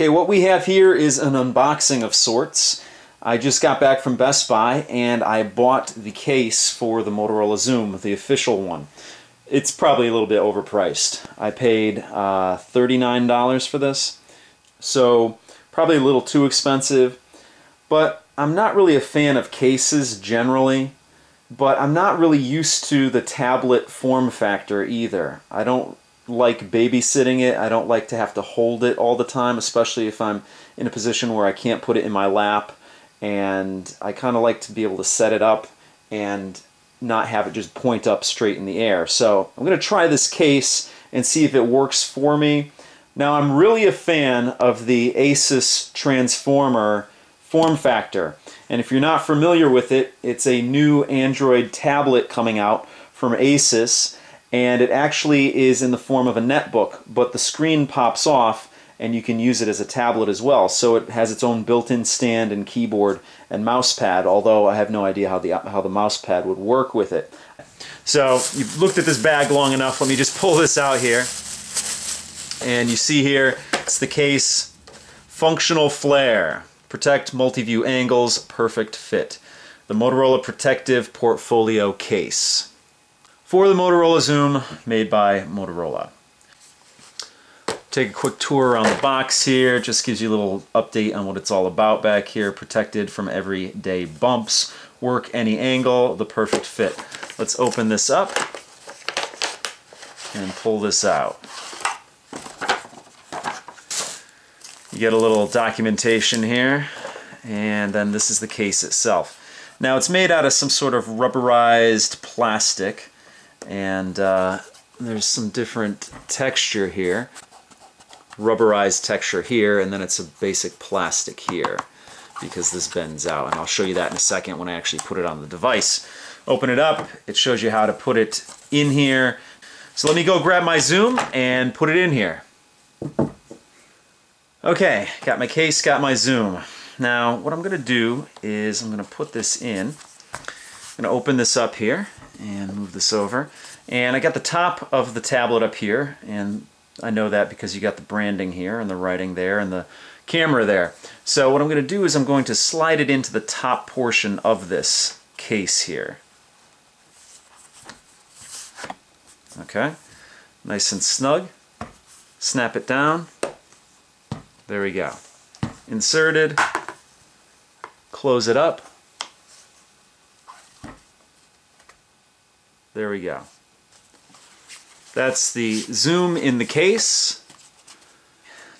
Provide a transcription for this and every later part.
Okay, what we have here is an unboxing of sorts. I just got back from Best Buy and I bought the case for the Motorola XOOM, the official one. It's probably a little bit overpriced. I paid $39 for this, so probably a little too expensive. But I'm not really a fan of cases generally, but I'm not really used to the tablet form factor either. I don't like babysitting it. I don't like to have to hold it all the time, especially if I'm in a position where I can't put it in my lap, and I kind of like to be able to set it up and not have it just point up straight in the air. So I'm going to try this case and see if it works for me. Now, I'm really a fan of the Asus Transformer form factor, and if you're not familiar with it, it's a new Android tablet coming out from Asus, and it actually is in the form of a netbook, but the screen pops off and you can use it as a tablet as well. So it has its own built-in stand and keyboard and mouse pad, although I have no idea how the mouse pad would work with it. So you've looked at this bag long enough, let me just pull this out here. And you see here, it's the case, functional Flair. Protect multi-view angles, perfect fit. The Motorola Protective Portfolio Case for the Motorola XOOM, made by Motorola. Take a quick tour around the box here. Just gives you a little update on what it's all about back here. Protected from everyday bumps. Work any angle. The perfect fit. Let's open this up and pull this out. You get a little documentation here, and then this is the case itself. Now, it's made out of some sort of rubberized plastic, and there's some different texture here. Rubberized texture here, and then it's a basic plastic here because this bends out, and I'll show you that in a second when I actually put it on the device. Open it up, it shows you how to put it in here. So let me go grab my XOOM and put it in here. Okay, got my case, got my XOOM. Now what I'm going to do is I'm going to put this in. I'm going to open this up here and move this over. And I got the top of the tablet up here, and I know that because you got the branding here and the writing there and the camera there. So what I'm going to do is I'm going to slide it into the top portion of this case here. Okay, nice and snug. Snap it down. There we go. Inserted. Close it up. There we go. That's the XOOM in the case.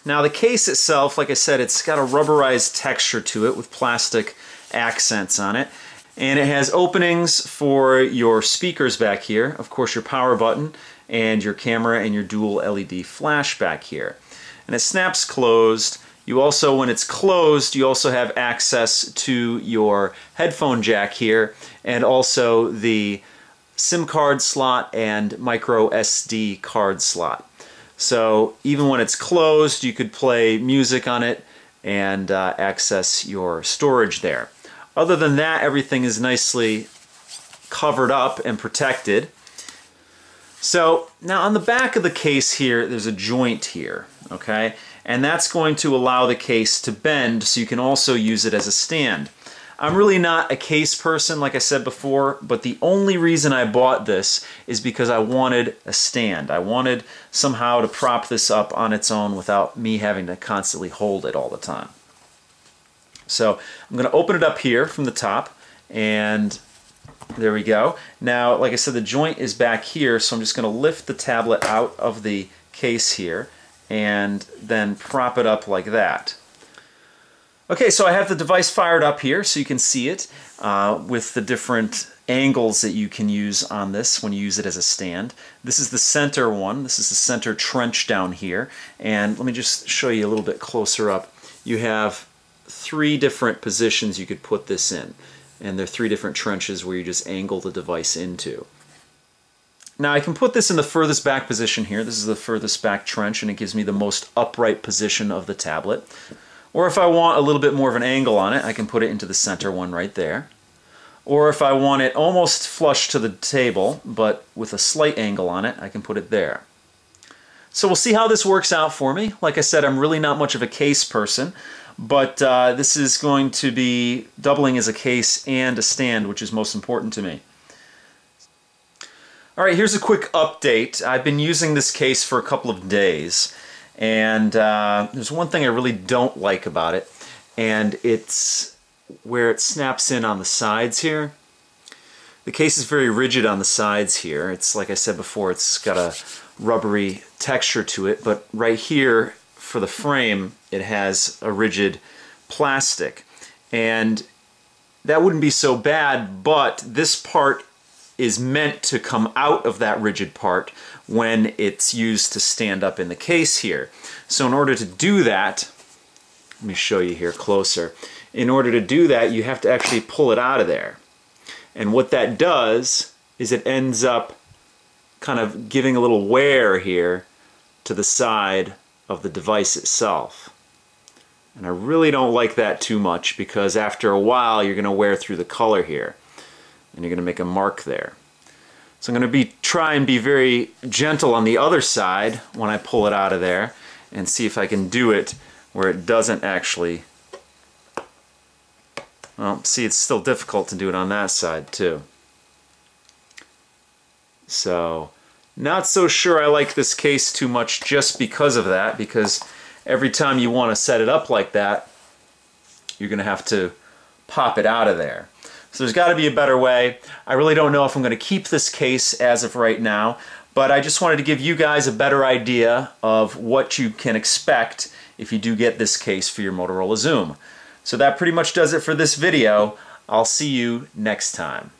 Now the case itself, like I said, it's got a rubberized texture to it with plastic accents on it. And it has openings for your speakers back here, of course your power button, and your camera and your dual LED flash back here. And it snaps closed. You also, when it's closed, you also have access to your headphone jack here, and also the SIM card slot and micro SD card slot. So even when it's closed, you could play music on it and access your storage there. Other than that, everything is nicely covered up and protected. So now on the back of the case here, there's a joint here, okay? And that's going to allow the case to bend so you can also use it as a stand. I'm really not a case person, like I said before, but the only reason I bought this is because I wanted a stand. I wanted somehow to prop this up on its own without me having to constantly hold it all the time. So I'm going to open it up here from the top, and there we go. Now, like I said, the joint is back here, so I'm just going to lift the tablet out of the case here and then prop it up like that. Okay, so I have the device fired up here so you can see it with the different angles that you can use on this when you use it as a stand. This is the center one. This is the center trench down here. And let me just show you a little bit closer up. You have 3 different positions you could put this in. And there are 3 different trenches where you just angle the device into. Now I can put this in the furthest back position here. This is the furthest back trench, and it gives me the most upright position of the tablet. Or if I want a little bit more of an angle on it, I can put it into the center one right there. Or if I want it almost flush to the table, but with a slight angle on it, I can put it there. So we'll see how this works out for me. Like I said, I'm really not much of a case person, but this is going to be doubling as a case and a stand, which is most important to me. All right, here's a quick update. I've been using this case for a couple of days, and there's one thing I really don't like about it, and it's where it snaps in on the sides here. The case is very rigid on the sides here. It's, like I said before, it's got a rubbery texture to it, but right here for the frame it has a rigid plastic, and that wouldn't be so bad, but this part is meant to come out of that rigid part when it's used to stand up in the case here. So in order to do that, let me show you here closer. In order to do that, you have to actually pull it out of there. And what that does is it ends up kind of giving a little wear here to the side of the device itself. And I really don't like that too much, because after a while you're going to wear through the color here and you're going to make a mark there. So I'm going to try and be very gentle on the other side when I pull it out of there, and see if I can do it where it doesn't actually. Well, see, it's still difficult to do it on that side too. So, not so sure I like this case too much just because of that, because every time you want to set it up like that, you're going to have to pop it out of there. So there's got to be a better way. I really don't know if I'm going to keep this case as of right now, but I just wanted to give you guys a better idea of what you can expect if you do get this case for your Motorola XOOM. So that pretty much does it for this video. I'll see you next time.